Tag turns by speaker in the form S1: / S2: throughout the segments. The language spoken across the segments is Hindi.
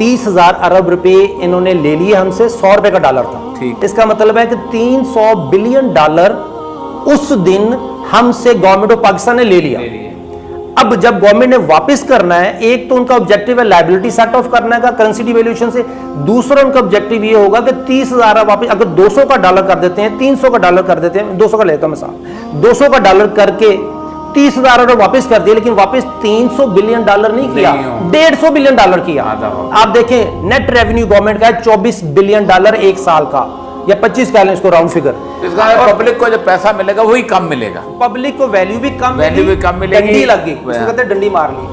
S1: 30,000 अरब रुपए इन्होंने ले लिए हमसे, 100 रुपए का डॉलर था।
S2: ठीक।
S1: इसका मतलब है कि 300 बिलियन डॉलर उस दिन हमसे गवर्नमेंट ऑफ पाकिस्तान ने ले लिया। अब जब गवर्नमेंट ने वापस करना है, एक तो उनका ऑब्जेक्टिव है लायबिलिटी सेट ऑफ करने का करेंसी डिवैल्यूएशन से, दूसरा उनका ऑब्जेक्टिव ये होगा कि 30,000 वापस, अगर 200 का डॉलर कर देते हैं, 300 का डॉलर कर देते हैं, 200 का लेता हूं मिसाल, 200 का डॉलर करके 30,000 वापस कर दिए, लेकिन वापस 300 बिलियन डॉलर नहीं किया, 150 बिलियन डॉलर किया। आप देखें नेट रेवेन्यू गवर्नमेंट का है 24 बिलियन डॉलर एक साल का, या 25 कह लें इसको राउंड फिगर।
S2: पब्लिक को जो पैसा मिलेगा वही कम मिलेगा,
S1: पब्लिक को वैल्यू भी कम
S2: मिलेगी,
S1: डंडी लग गई, कहते हैं डंडी मार ली।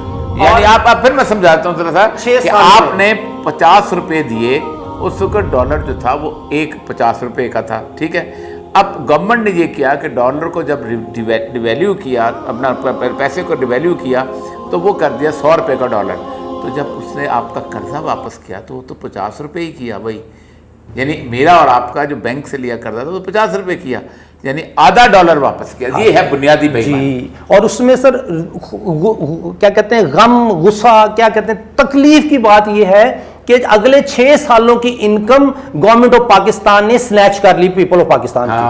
S2: यानी आप फिर मैं समझाता हूँ थोड़ा सा कि आपने 50 रुपए दिए, उस वक्त डॉलर जो था वो 50 रुपए का था, ठीक है। अब गवर्नमेंट ने ये किया कि डॉलर को जब डिवैल्यू किया, अपना पैसे को डिवैल्यू किया, तो वो कर दिया 100 रुपये का डॉलर। तो जब उसने आपका कर्जा वापस किया तो वो तो 50 रुपये ही किया भाई, यानी मेरा और आपका जो बैंक से लिया कर्जा था वो 50 रुपये किया, यानी आधा डॉलर वापस किया। ये है बुनियादी बेईमानी।
S1: और उसमें सर क्या कहते हैं, गम, गुस्सा, क्या कहते हैं, तकलीफ की बात यह है कि अगले 6 सालों की इनकम गवर्नमेंट ऑफ पाकिस्तान ने स्नैच कर ली पीपल ऑफ पाकिस्तान की।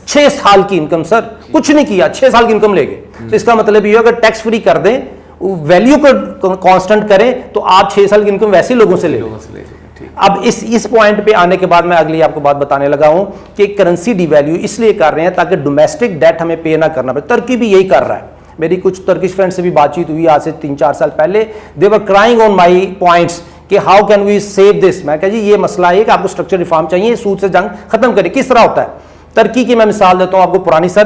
S1: 6 साल की इनकम सर, कुछ नहीं किया, 6 साल की इनकम ले गए। तो इसका मतलब ये अगर टैक्स फ्री कर दें, वैल्यू को कांस्टेंट करें, तो आप 6 साल की इनकम वैसे लोगों से ले लें। अब इस पॉइंट पे आने के बाद मैं अगली आपको बात बताने लगा हूं कि करेंसी डिवैल्यू इसलिए कर रहे हैं ताकि डोमेस्टिक डेट हमें पे ना करना पड़े। तुर्की भी यही कर रहा है। मेरी कुछ तुर्किश फ्रेंड से भी बातचीत हुई आज से 3-4 साल पहले, they were crying on my points कि how can we save this. मैं कहा जी ये मसला है कि आपको स्ट्रक्चर रिफॉर्म चाहिए, सूद से जंग खत्म करें। किस तरह होता है तुर्की की मैं मिसाल देता हूं आपको पुरानी सर,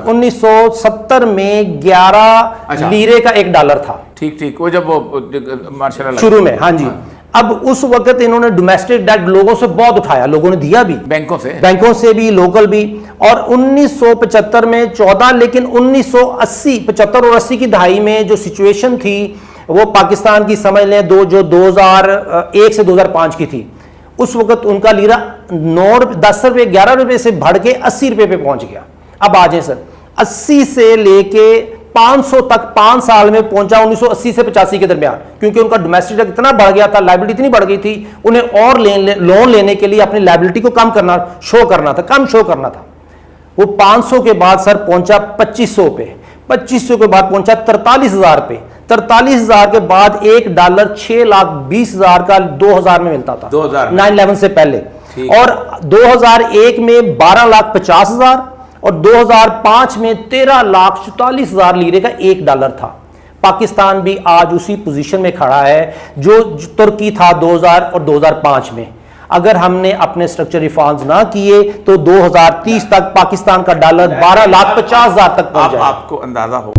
S1: 1970 में 11 लीरे का एक डॉलर था।
S2: ठीक, वो जब वो मार्शल
S1: शुरू में, हाँ जी। अब उस वक्त इन्होंने डोमेस्टिक डेट लोगों से बहुत उठाया, लोगों ने दिया भी, बैंकों से भी, लोकल भी। और 1975 में 14, लेकिन 1980, 75 और 80 की दहाई में जो सिचुएशन थी वो पाकिस्तान की समझ लें जो 2001 से 2005 की थी, उस वक्त उनका लीरा 10 रुपये 11 रुपये से बढ़ के 80 रुपये पे पहुंच गया। अब आ जाए सर, 80 से लेके 500 तक 5 साल में पहुंचा 1980 से 85 के दरमियान, क्योंकि उनका डोमेस्टिक डेट इतना बढ़ गया था, लायबिलिटी इतनी बढ़ गई थी, उन्हें और लोन लेने के लिए अपनी लायबिलिटी को कम करना, शो करना था। वो 500 के बाद सर पहुंचा 2500 पे, 2500 के बाद पहुंचा 43,000 पे, 43,000 के बाद $1 6,20,000 का 2000 में मिलता था, 9/11 से पहले। और 2001 में 12,50,000 और 2005 में 13,44,000 लीरे का $1 था। पाकिस्तान भी आज उसी पोजीशन में खड़ा है जो तुर्की था 2000 और 2005 में। अगर हमने अपने स्ट्रक्चर रिफॉर्म्स ना किए तो 2030 तक पाकिस्तान का डॉलर 12,50,000 तक पहुंच जाएगा।
S2: आपको अंदाजा हो